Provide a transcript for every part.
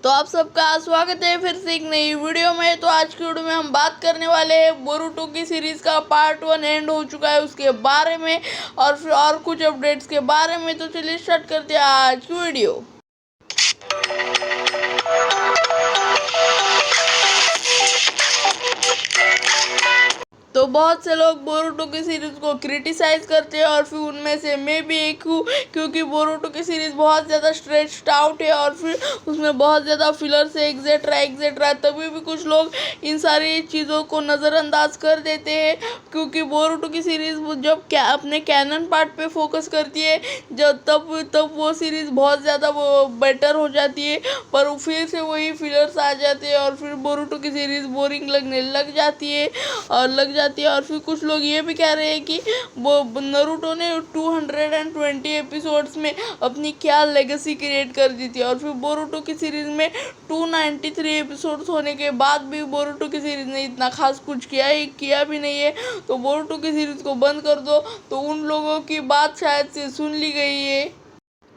तो आप सबका स्वागत है फिर से एक नई वीडियो में। तो आज की वीडियो में हम बात करने वाले हैं बोरुतो की सीरीज़ का पार्ट 1 एंड हो चुका है उसके बारे में और फिर और कुछ अपडेट्स के बारे में। तो चलिए स्टार्ट करते हैं आज की वीडियो। तो बहुत से लोग बोरुतो की सीरीज़ को क्रिटिसाइज़ करते हैं और फिर उनमें से मैं भी एक हूँ, क्योंकि बोरुतो की सीरीज़ बहुत ज़्यादा स्ट्रेच्ड आउट है और फिर उसमें बहुत ज़्यादा फिलर्स है एक्सेट्रा। तभी भी कुछ लोग इन सारी चीज़ों को नज़रअंदाज कर देते हैं, क्योंकि बोरुतो की सीरीज़ जब अपने कैनन पार्ट पे फोकस करती है तब वो सीरीज़ बहुत ज़्यादा वो बेटर हो जाती है, पर फिर से वही फिलर्स आ जाते हैं और फिर बोरुतो की सीरीज़ बोरिंग लगने लग जाती है। और फिर कुछ लोग ये भी कह रहे हैं कि वो नारुतो ने 220 एपिसोड्स में अपनी क्या लेगेसी क्रिएट कर दी थी, और फिर बोरुतो की सीरीज़ में 293 एपिसोड्स होने के बाद भी बोरुतो की सीरीज़ ने इतना खास कुछ किया भी नहीं है। तो बोरुतो की सीरीज़ को बंद कर दो, तो उन लोगों की बात शायद से सुन ली गई है,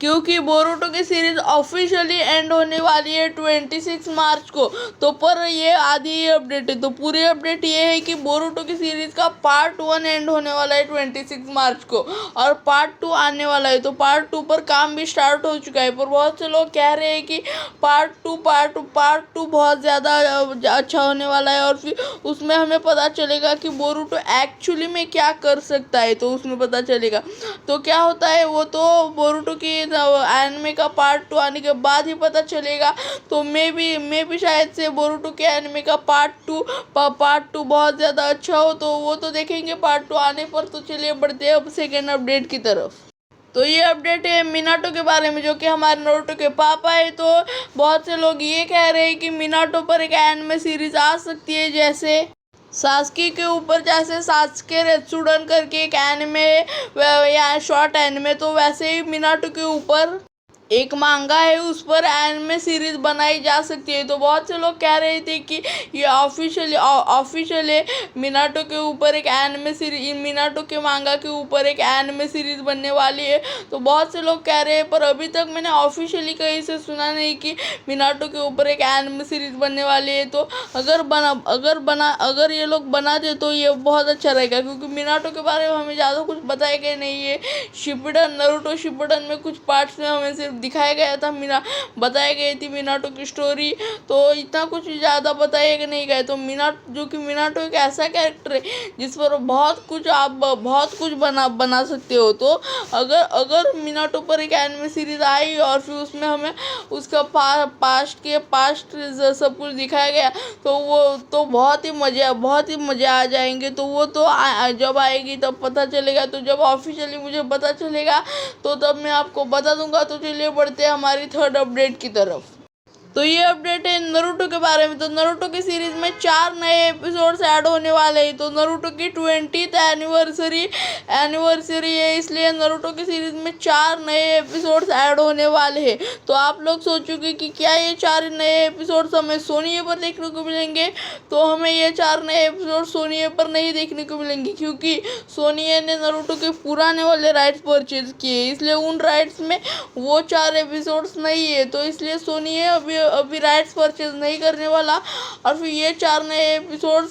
क्योंकि बोरुतो की सीरीज़ ऑफिशियली एंड होने वाली है 26 मार्च को। तो पर ये आधी अपडेट है, तो पूरी अपडेट ये है कि बोरुतो की सीरीज़ का पार्ट 1 एंड होने वाला है 26 मार्च को और पार्ट 2 आने वाला है। तो पार्ट 2 पर काम भी स्टार्ट हो चुका है, पर बहुत से लोग कह रहे हैं कि पार्ट टू बहुत ज़्यादा अच्छा होने वाला है और फिर उसमें हमें पता चलेगा कि बोरुतो एक्चुअली में क्या कर सकता है। तो उसमें पता चलेगा तो क्या होता है, वो तो बोरुतो की एनिमे का पार्ट 2 आने के बाद ही पता चलेगा। तो मैं भी शायद से बोरुतो के एनिमे का पार्ट टू बहुत ज़्यादा अच्छा हो, तो वो तो देखेंगे पार्ट 2 आने पर। तो चलिए बढ़ते हैं अब सेकेंड अपडेट की तरफ। तो ये अपडेट है मिनाटो के बारे में, जो कि हमारे नारुतो के पापा है। तो बहुत से लोग ये कह रहे हैं कि मिनाटो पर एक एनिमे सीरीज आ सकती है, जैसे सास्की के ऊपर जैसे सास्के रेत्सुडन करके एक एनिमे या शॉर्ट एनिमे, तो वैसे ही मिनाटो के ऊपर एक मांगा है, उस पर एनिमे सीरीज बनाई जा सकती है। तो बहुत से लोग कह रहे थे कि ये ऑफिशियली मिनाटो के ऊपर एक एनिमे सीरीज, मिनाटो के मांगा के ऊपर एक एनिमे सीरीज बनने वाली है। तो बहुत से लोग कह रहे हैं, पर अभी तक मैंने ऑफिशियली कहीं से सुना नहीं कि मिनाटो के ऊपर एक एनिमे सीरीज बनने वाली है। तो अगर ये लोग बना दे तो ये बहुत अच्छा रहेगा, क्योंकि मिनाटो के बारे में हमें ज़्यादा कुछ बताया गया नहीं है। नारुतो शिपुडन में कुछ पार्ट्स में हमें सिर्फ दिखाया गया था, बताई गई थी मिनाटो की स्टोरी, तो इतना कुछ ज़्यादा बताया नहीं गया। तो मिनाटो एक ऐसा कैरेक्टर है जिस पर आप बहुत कुछ बना सकते हो। तो अगर मिनाटो पर एक एनिमे सीरीज आई और फिर उसमें हमें उसका पास्ट सब कुछ दिखाया गया, तो वो तो बहुत ही मज़े आ जाएंगे। तो वो तो जब आएगी तब पता चलेगा। तो जब ऑफिशियली मुझे पता चलेगा तो तब मैं आपको बता दूंगा। तो चलिए बढ़ते हैं हमारी थर्ड अपडेट की तरफ। तो ये अपडेट है नारुतो के बारे में। तो नारुतो की सीरीज में 4 नए एपिसोड्स ऐड होने वाले हैं। तो नारुतो की 20th एनिवर्सरी है, इसलिए नारुतो की सीरीज में 4 नए एपिसोड्स ऐड होने वाले हैं। तो आप लोग सोचोगे कि क्या ये 4 नए एपिसोड्स हमें सोनी पर देखने को मिलेंगे? तो हमें ये 4 नए एपिसोड सोनी पर नहीं देखने को मिलेंगे, क्योंकि सोनी ने नारुतो के पुराने वाले राइट्स परचेज किए, इसलिए उन राइट्स में वो 4 एपिसोड्स नहीं है। तो इसलिए सोनी अभी राइट्स परचेज नहीं करने वाला, और फिर ये 4 नए एपिसोड्स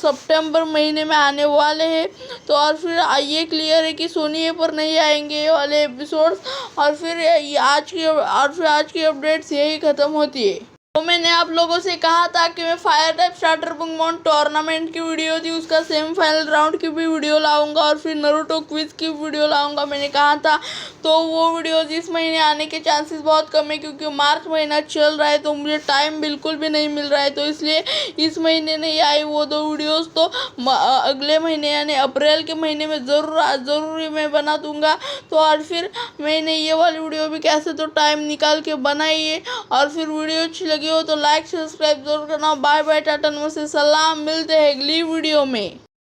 सितंबर महीने में आने वाले हैं। तो और फिर ये क्लियर है कि सोनी पर नहीं आएंगे ये वाले एपिसोड्स। और फिर आज की अपडेट्स यही ख़त्म होती है। तो मैंने आप लोगों से कहा था कि मैं फायर टाइप स्टार्टर पुंगमॉन टूर्नामेंट की वीडियो थी, उसका सेमीफाइनल राउंड की भी वीडियो लाऊंगा और फिर नारुतो क्विज की वीडियो लाऊंगा, मैंने कहा था। तो वो वीडियो इस महीने आने के चांसेस बहुत कम है, क्योंकि मार्च महीना चल रहा है तो मुझे टाइम बिल्कुल भी नहीं मिल रहा है। तो इसलिए इस महीने नहीं आई वो 2 वीडियोज़। तो अगले महीने यानी अप्रैल के महीने में ज़रूरी मैं बना दूंगा। तो और फिर मैंने ये वाली वीडियो भी कैसे तो टाइम निकाल के बनाई है। और फिर वीडियो अच्छी लगी हो तो लाइक सब्सक्राइब जरूर करना। बाय बाय, टाटा, नमस्ते, सलाम, मिलते हैं अगली वीडियो में।